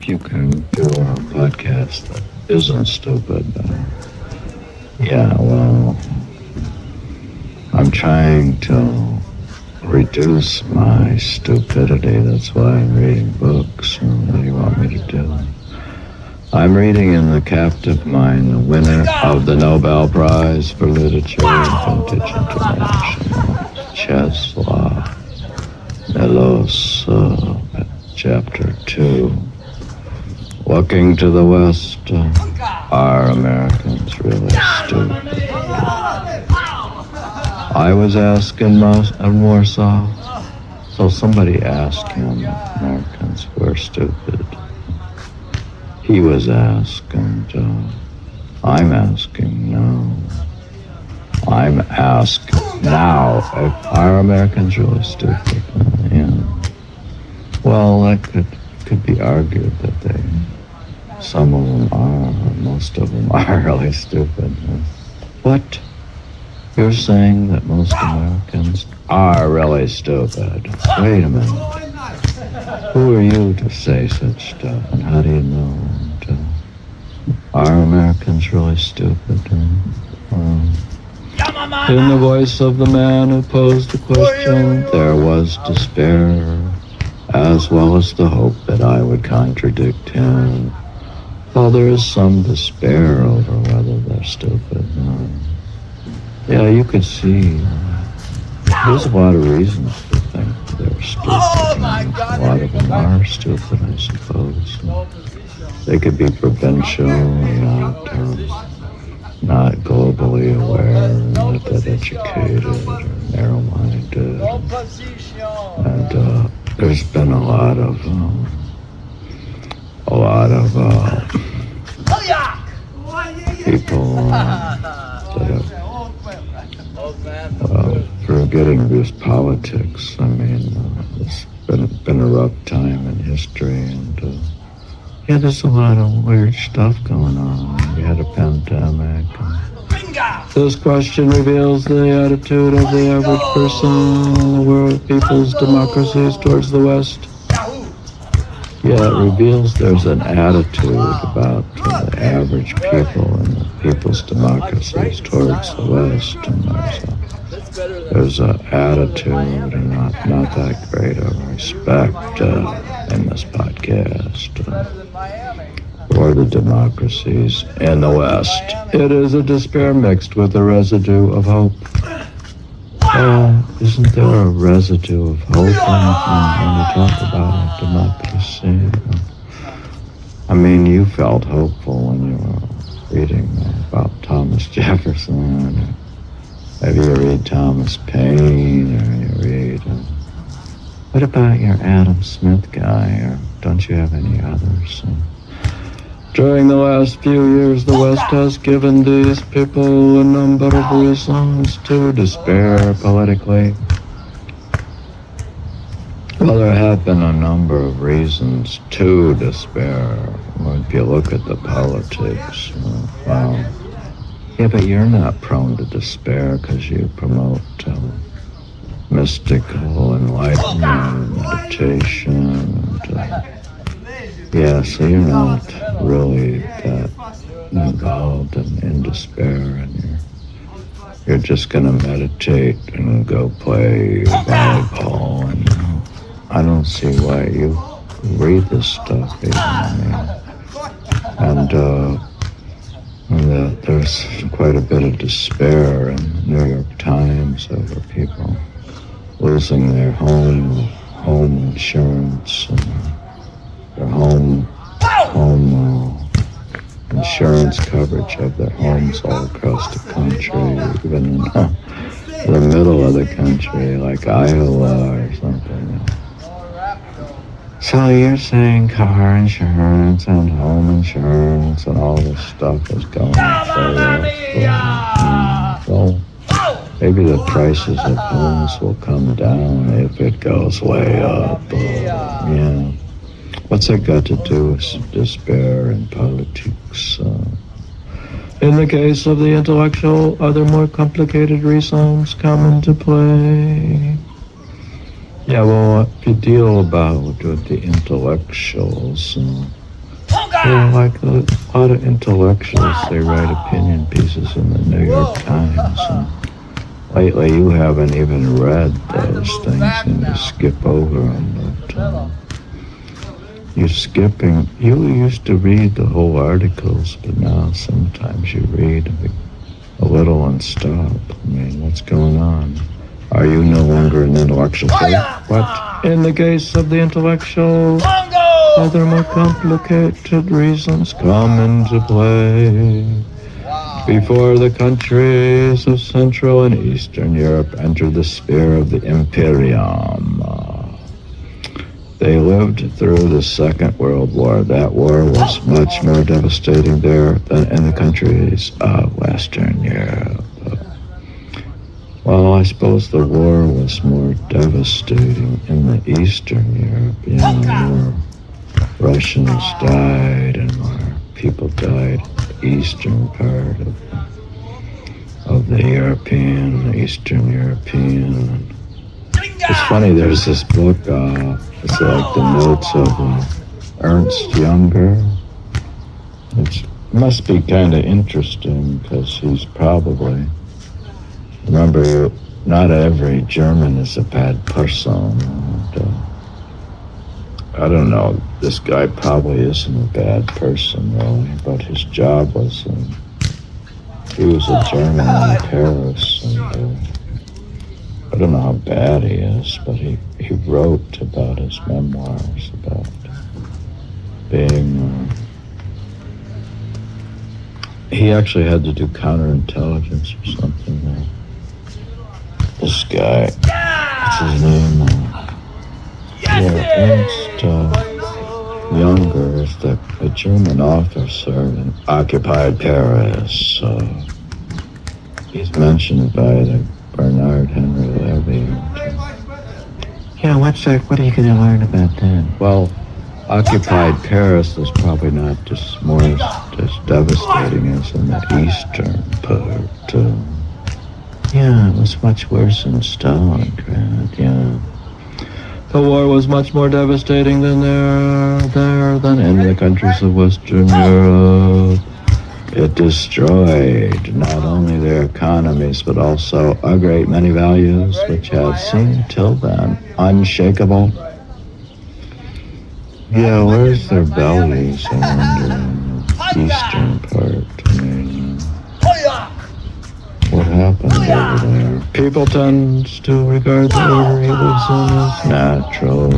You can do a podcast that isn't stupid. Yeah, well, I'm trying to reduce my stupidity. That's why I'm reading books. What do you want me to do? I'm reading In the Captive Mind, the winner of the Nobel Prize for Literature and Vintage International, Czesław Milosz, Chapter 2. Looking to the West, are Americans really stupid? I was asked in Warsaw, so somebody asked him, Americans were stupid. He was asked, and I'm asking now. I'm asked now, are Americans really stupid? Yeah. Well, that could be argued that some of them are, or most of them are really stupid. What? You're saying that most Americans are really stupid? Wait a minute. Who are you to say such stuff, and how do you know? Are Americans really stupid? In the voice of the man who posed the question, there was despair, as well as the hope that I would contradict him. Well, there is some despair over whether they're stupid. Yeah, you could see. There's a lot of reasons to think they're stupid. A lot of them are stupid, I suppose. They could be provincial, not globally aware, not that educated, or narrow-minded. And there's been a lot of people that have, forgetting this politics. I mean, it's been a rough time in history, and there's a lot of weird stuff going on. We had a pandemic. This question reveals the attitude of the average person in the world, people's democracies towards the West. Yeah, it reveals there's an attitude about the average people and the people's democracies towards the West, and there's an attitude and not that great of respect in this podcast for the democracies in the West. It is a despair mixed with a residue of hope. Isn't there a residue of hope when you talk about a democracy? I mean, you felt hopeful when you were reading about Thomas Jefferson, or maybe you read Thomas Paine, or you read... what about your Adam Smith guy, or don't you have any others? During the last few years, the West has given these people a number of reasons to despair politically. Well, there have been a number of reasons to despair. If you look at the politics, yeah, but you're not prone to despair because you promote mystical enlightenment, meditation, so you're not really that involved in despair, and you're just going to meditate and go play volleyball, and I don't see why you read this stuff even. And there's quite a bit of despair in the New York Times over people losing their home insurance and their home insurance coverage of their homes all across the country, even in the middle of the country, like Iowa or something. So you're saying car insurance and home insurance and all this stuff is going up. Well, maybe the prices of homes will come down if it goes way up. What's that got to do with despair and politics? In the case of the intellectual, other more complicated reasons come into play. Yeah, well, if you deal with the intellectuals, Yeah, like a lot of intellectuals, they write opinion pieces in the New York Times. And lately, you haven't even read those things, and you skip over them. But you're skipping. You used to read the whole articles, but now sometimes you read a little and stop. I mean, what's going on? Are you no longer an intellectual? What? In the case of the intellectual, other more complicated reasons come into play. Before the countries of Central and Eastern Europe entered the sphere of the Imperium, they lived through the Second World War. That war was much more devastating there than in the countries of Western Europe. Well, I suppose the war was more devastating in the Eastern Europe. You know, more Russians died and more people died in the eastern part of the Eastern European. It's funny, there's this book, it's like the notes of Ernst Jünger. It must be kind of interesting because he's probably... Remember, not every German is a bad person. And, I don't know, this guy probably isn't a bad person, really, but his job was, he was a German in Paris, and I don't know how bad he is, but he wrote about his memoirs, about being, he actually had to do counterintelligence or something. This guy, what's his name? Ernst Jünger is the German author served in occupied Paris. He's mentioned by the Bernard Henry Levy. Yeah, what's that? What are you going to learn about that? Well, occupied Paris is probably not just more as devastating as in the eastern part. Yeah, it was much worse in Stalingrad, yeah. The war was much more devastating than than in the countries of Western Europe. It destroyed not only their economies, but also a great many values which had seemed till then unshakable. Yeah, where's their bellies, I wonder, in the eastern part? I mean, what happened over there? People tend to regard the order he lives in as natural.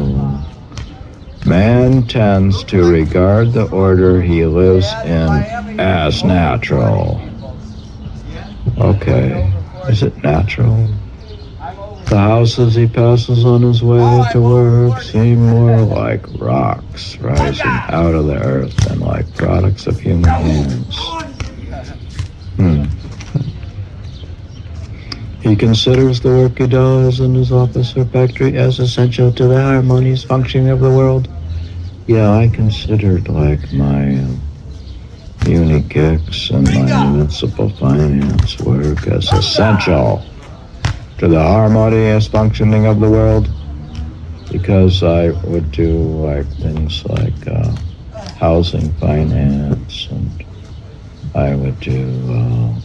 Man tends to regard the order he lives in as natural. Okay, is it natural? The houses he passes on his way to work seem more like rocks rising out of the earth than like products of human hands. He considers the work he does in his office or factory as essential to the harmonious functioning of the world. Yeah, I considered like my uni gigs and my municipal finance work as essential to the harmonious functioning of the world, because I would do like things like housing finance, and I would do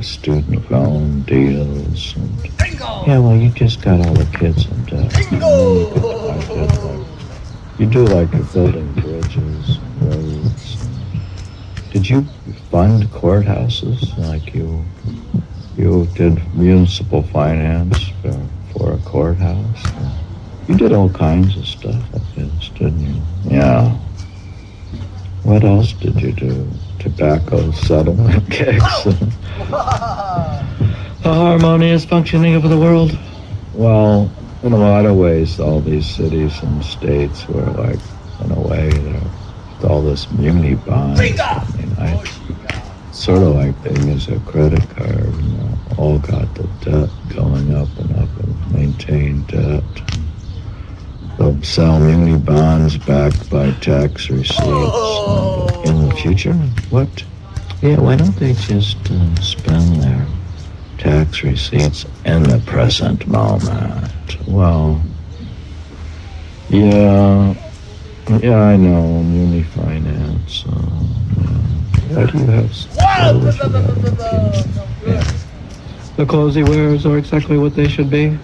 student loan deals, and yeah, well, you just got all the kids in debt. You do like building bridges and roads. Did you fund courthouses? Like you did municipal finance for a courthouse? You did all kinds of stuff like this, didn't you? Yeah. What else did you do? Tobacco settlement gigs. The harmonious functioning of the world. Well, in a lot of ways, all these cities and states were like, in a way, with all this muni bonds. I mean, I sort of like they use a credit card, you know, all got the debt going up and maintain debt. They'll sell muni bonds backed by tax receipts in the future. What? Yeah, why don't they just spend their tax receipts in the present moment? Well, yeah, I know, muni finance So, why do you have The clothes he wears are exactly what they should be.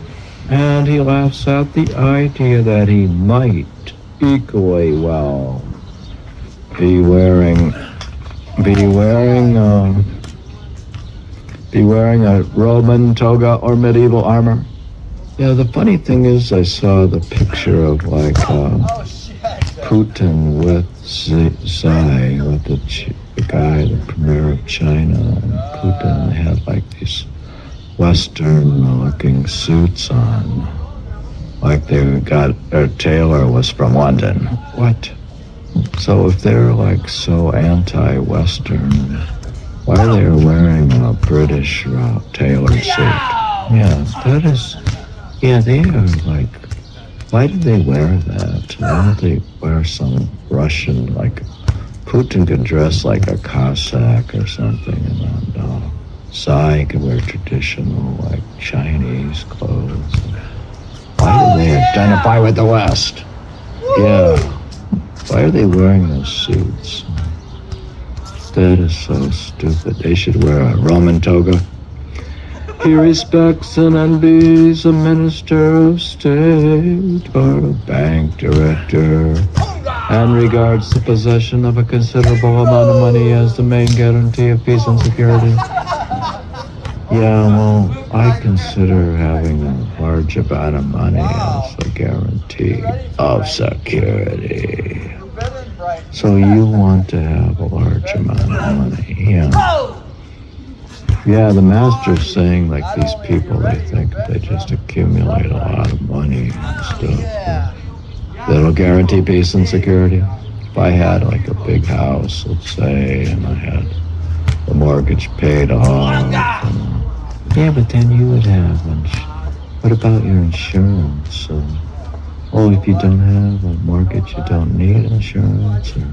And he laughs at the idea that he might equally well be wearing a Roman toga or medieval armor. Yeah, the funny thing is, I saw the picture of Putin with Xi, with the guy, the premier of China, and Putin had these Western-looking suits on, like their tailor was from London. What? So if they're so anti-Western, why are they wearing a British tailored suit? Yeah, that is. Yeah, they are why do they wear that? Why don't they wear some Russian, Putin could dress like a Cossack or something, and then Tsai could wear traditional, Chinese clothes. Why do they identify with the West? Yeah. Why are they wearing those suits? That is so stupid. They should wear a Roman toga. He respects and envies a minister of state or a bank director and regards the possession of a considerable amount of money as the main guarantee of peace and security. Yeah, well, I consider having a large amount of money as a guarantee of security. So you want to have a large amount of money, yeah. Yeah, the master's saying these people, they think if they just accumulate a lot of money and stuff, that'll guarantee peace and security. If I had a big house, let's say, and I had the mortgage paid off, yeah, but then you would have, what about your insurance? If you don't have a mortgage, you don't need insurance, or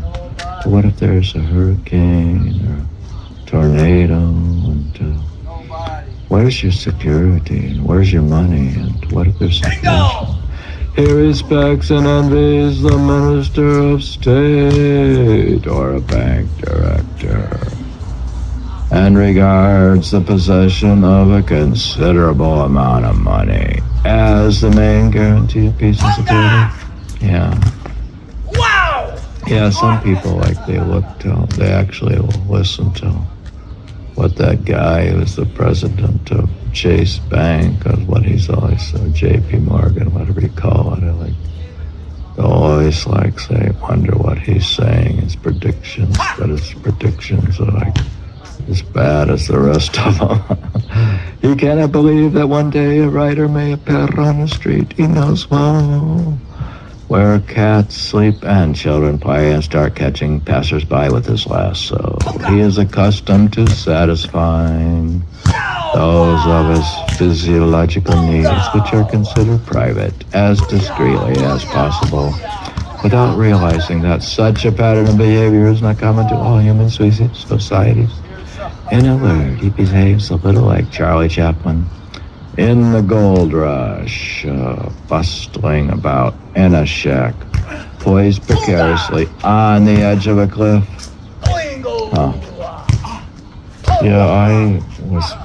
what if there's a hurricane or tornado, and where's your security, and where's your money, and what if there's inflation? He respects and envies the minister of state or a bank director, and regards the possession of a considerable amount of money as the main guarantee of peace and security. Yeah. Yeah, some people, they actually will listen to what that guy who's the president of Chase Bank, or what he's always J.P. Morgan, whatever you call it. They'll always say, wonder what he's saying, his predictions, but his predictions are as bad as the rest of them. He cannot believe that one day a writer may appear on the street. He knows well where cats sleep and children play and start catching passers-by with his lasso. He is accustomed to satisfying those of his physiological needs, which are considered private, as discreetly as possible, without realizing that such a pattern of behavior is not common to all human societies. In a word, he behaves a little like Charlie Chaplin in the gold rush, bustling about in a shack, poised precariously on the edge of a cliff. Yeah, I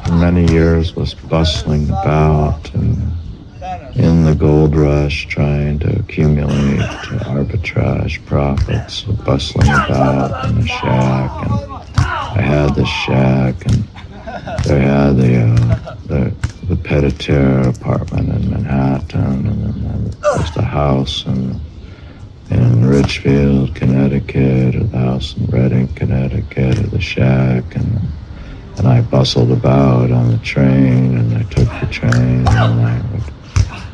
for many years was bustling about in the gold rush, trying to accumulate arbitrage profits, bustling about in the shack, and I had the shack, and they had the pied-à-terre apartment in Manhattan, and then there was the house in Richfield, Connecticut, or the house in Reading, Connecticut, or the shack, and I bustled about on the train, and I took the train, and I would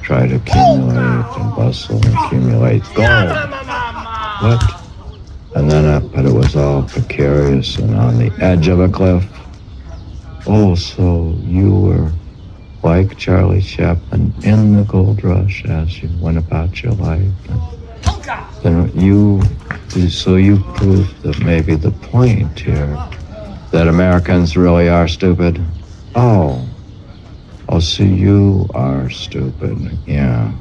try to accumulate and bustle and accumulate gold. What? And then, but it was all precarious and on the edge of a cliff. Oh, so you were like Charlie Chaplin in the gold rush as you went about your life. And you proved that maybe the point here, that Americans really are stupid. Oh, so you are stupid, yeah.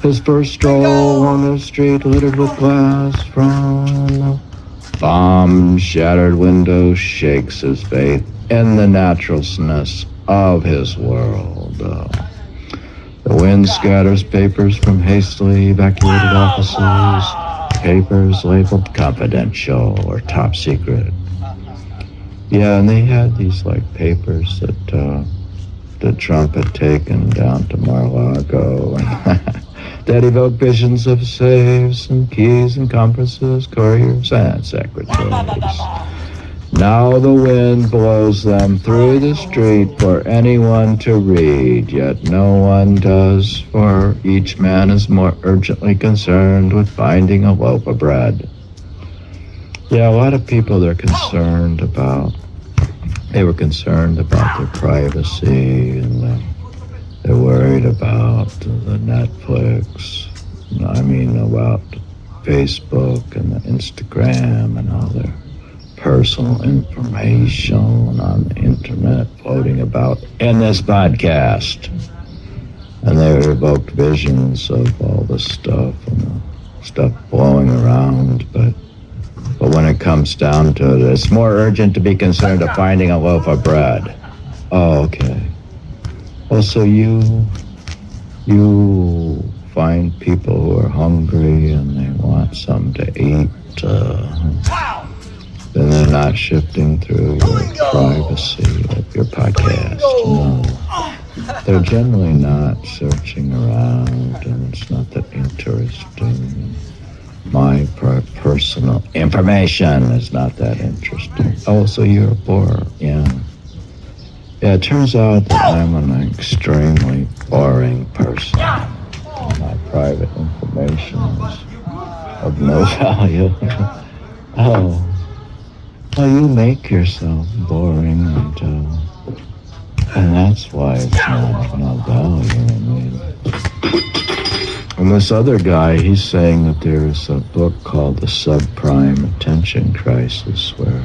His first stroll on the street littered with glass from the bombed, shattered windows shakes his faith in the naturalness of his world. The wind scatters papers from hastily evacuated offices, papers labeled confidential or top secret. Yeah, and they had these like papers that Trump had taken down to Mar-a-Lago that evoked visions of safes and keys and conferences, couriers, and secretaries. Now the wind blows them through the street for anyone to read, yet no one does, for each man is more urgently concerned with finding a loaf of bread. Yeah, a lot of people they were concerned about their privacy, and they're worried about the Netflix, about Facebook and the Instagram and all their personal information on the internet floating about in this podcast. And they evoked visions of all the stuff and the stuff blowing around, but when it comes down to it, it's more urgent to be concerned of finding a loaf of bread. Oh, okay. Well, so you find people who are hungry and they want something to eat, then they're not shifting through your privacy of your podcast. No. They're generally not searching around, and it's not that interesting. My personal information is not that interesting. Oh, so you're poor, yeah. Yeah, it turns out that I'm an extremely boring person. My private information is of no value. Oh, well, you make yourself boring, and that's why it's not value. I mean, and this other guy, he's saying that there's a book called The Subprime Attention Crisis, where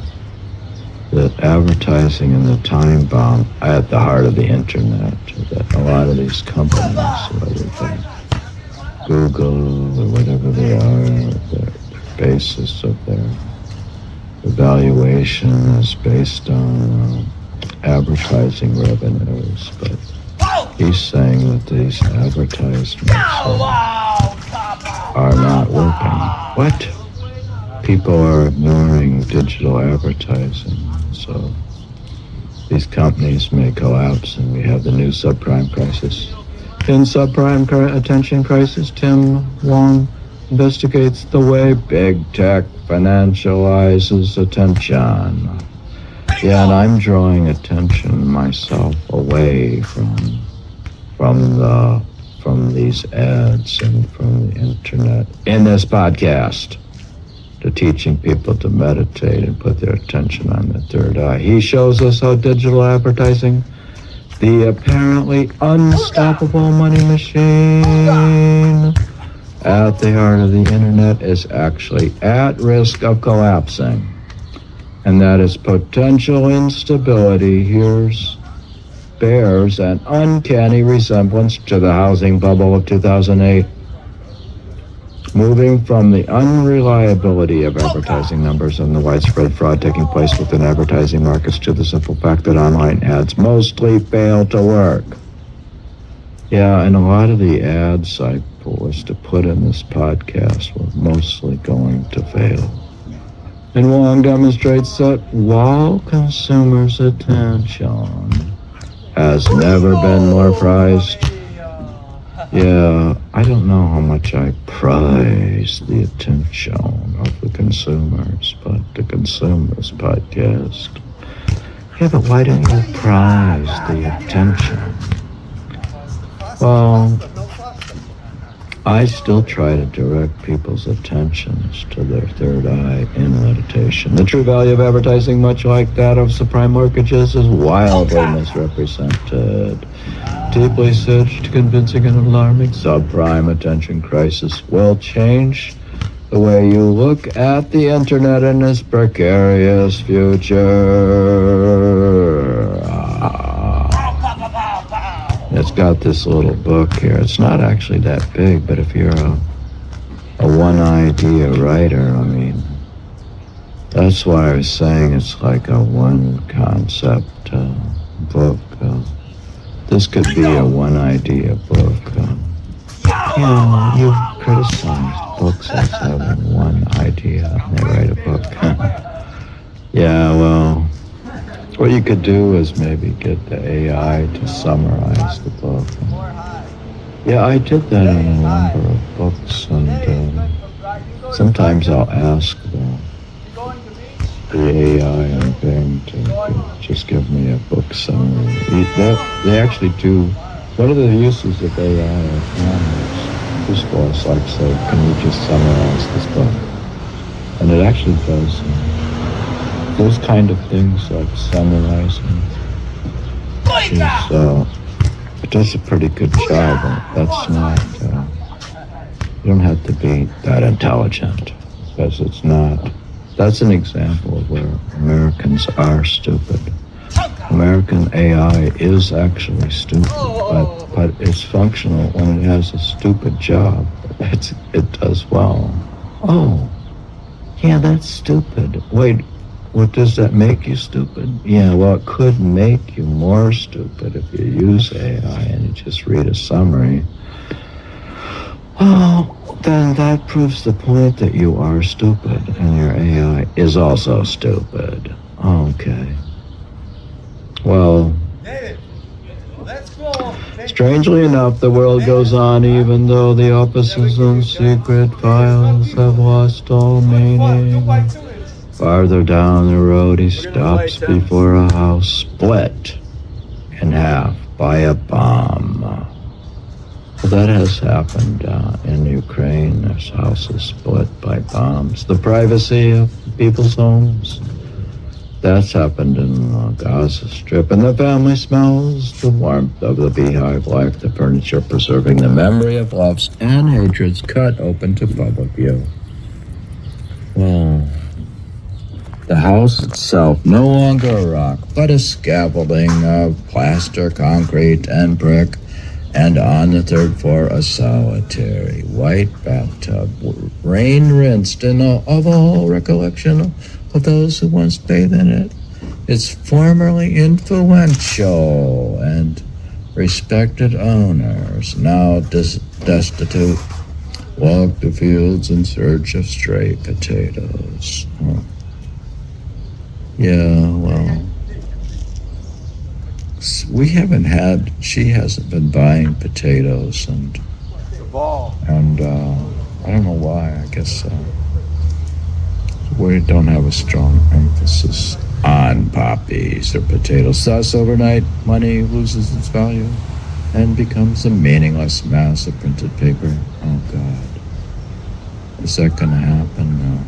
the advertising and the time bomb at the heart of the internet, that a lot of these companies, whether they're Google or whatever they are, the basis of their evaluation is based on advertising revenues, but he's saying that these advertisements are not working. What? People are ignoring digital advertising, so these companies may collapse, and we have the new subprime crisis. In Subprime Attention Crisis, Tim Wong investigates the way big tech financializes attention. Yeah, and I'm drawing attention myself away from these ads and from the internet in this podcast, to teaching people to meditate and put their attention on the third eye. He shows us how digital advertising, the apparently unstoppable money machine at the heart of the internet, is actually at risk of collapsing, and that its potential instability bears an uncanny resemblance to the housing bubble of 2008. Moving from the unreliability of advertising numbers and the widespread fraud taking place within advertising markets to the simple fact that online ads mostly fail to work. Yeah, and a lot of the ads I was to put in this podcast were mostly going to fail. And Wong demonstrates that while consumers' attention has never been more prized, yeah, I don't know how much I prize the attention of the consumers, but the Consumers Podcast. Yeah, but why don't you prize the attention? Well, I still try to direct people's attentions to their third eye in meditation. The true value of advertising, much like that of subprime mortgages, is wildly misrepresented. Deeply such convincing and alarming subprime attention crisis will change the way you look at the internet in its precarious future. It's got this little book here. It's not actually that big, but if you're a one-idea writer, I mean, That's why I was saying it's like a one concept book. This could be a one idea book. You've criticized books as having one idea and they write a book. Yeah, well, what you could do is maybe get the AI to summarize the book. Yeah, I did that on a number of books, and sometimes I'll ask the AI and Bing to just give me a book summary. They actually do. One of the uses of AI I found is useful. It's like, say, can you just summarize this book? And it actually does those kind of things, like summarizing. It does a pretty good job. That's not. You don't have to be that intelligent, because it's not. That's an example of where Americans are stupid. American AI is actually stupid, but it's functional when it has a stupid job. It does well. Oh, yeah, that's stupid. Wait, what does that make you stupid? Yeah, well, it could make you more stupid if you use AI and you just read a summary. Oh, then that proves the point that you are stupid and your AI is also stupid. Okay. Well, strangely enough, the world goes on even though the offices and secret files have lost all meaning. Farther down the road, he stops before a house split in half by a bomb. Well, that has happened in Ukraine. There's houses split by bombs. The privacy of people's homes. That's happened in the Gaza Strip. And the family smells the warmth of the beehive life, the furniture preserving the memory of loves and hatreds cut open to public view. Well, the house itself no longer a rock, but a scaffolding of plaster, concrete, and brick. And on the third floor, a solitary white bathtub, rain-rinsed in of all recollection of those who once bathed in it. Its formerly influential and respected owners, now destitute, walk the fields in search of stray potatoes. Oh. Yeah, well, she hasn't been buying potatoes, and I don't know why. I guess we don't have a strong emphasis on poppies or potatoes. Thus, overnight, money loses its value and becomes a meaningless mass of printed paper. Oh, God. Is that going to happen now?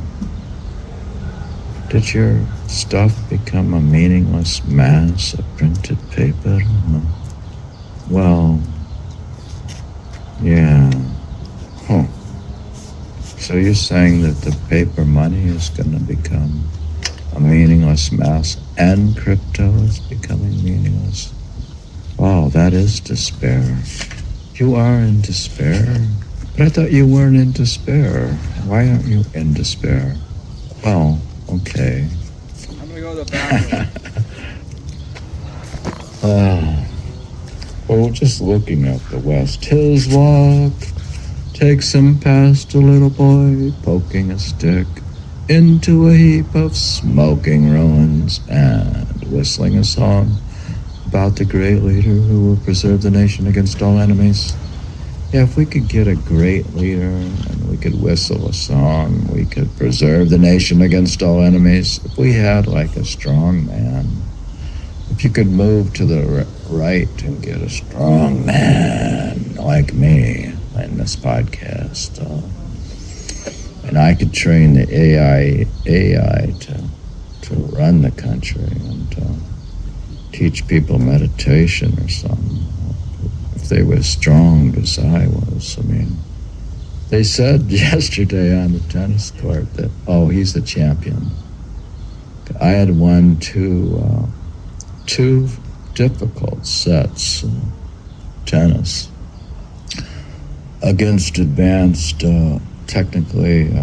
Did your stuff become a meaningless mass of printed paper? No. Well, yeah. Huh. So you're saying that the paper money is going to become a meaningless mass and crypto is becoming meaningless? Wow, that is despair. You are in despair? But I thought you weren't in despair. Why aren't you in despair? Well, okay. I'm gonna go to the bathroom. Well, just looking up the West Hills Walk takes him past a little boy poking a stick into a heap of smoking ruins and whistling a song about the great leader who will preserve the nation against all enemies. Yeah, if we could get a great leader and we could whistle a song, we could preserve the nation against all enemies. If we had like a strong man, if you could move to the right and get a strong man like me in this podcast, and I could train the AI to run the country and teach people meditation or something. If they were as strong as I was. I mean, they said yesterday on the tennis court that, he's the champion. I had won two difficult sets in tennis against advanced, technically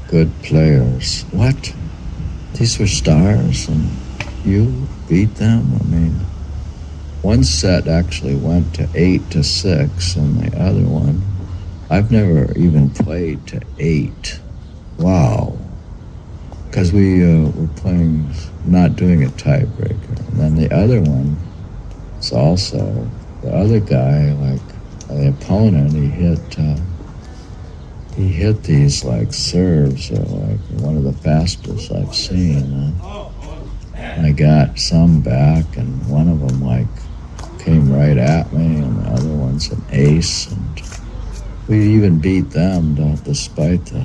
good players. What? these were stars, and you beat them. I mean, one set actually went to 8-6, and the other one, I've never even played to 8. Wow. Because we were playing, not doing a tiebreaker. And then the other one is also, the other guy, like the opponent, he hit these like serves, or like one of the fastest I've seen. I got some back, and one of them like came right at me, and the other one's an ace, and we even beat them, despite the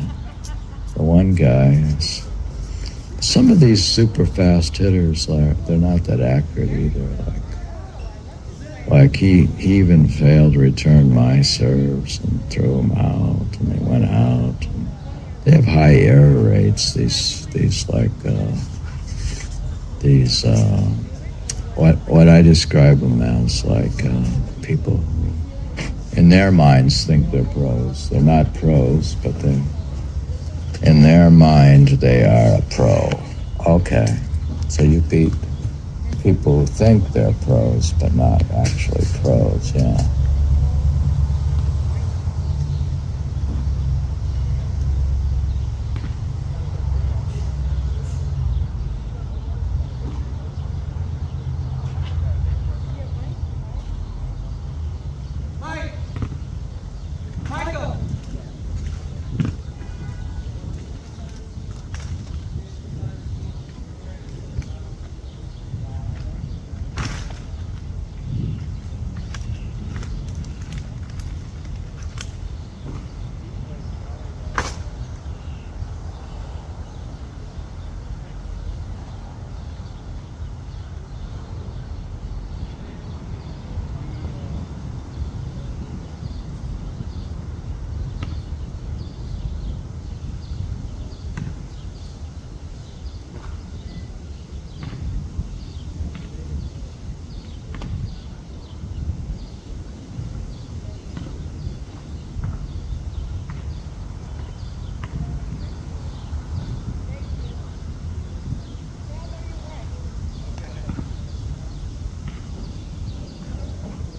one guy. Some of these super fast hitters, they're not that accurate either. Like he even failed to return my serves and threw them out, and they went out. And they have high error rates. What I describe them as, like people in their minds think they're pros. They're not pros, but in their mind they are a pro. Okay, so you beat people who think they're pros, but not actually pros, yeah. Michael!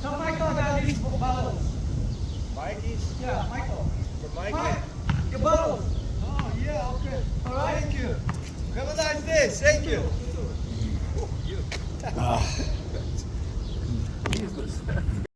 Tell Michael about these bottles. Mikey's? Yeah, Michael. For Mikey? Mike, your bottles. Oh, yeah, okay. All right? Thank you. Have a nice day. Thank you.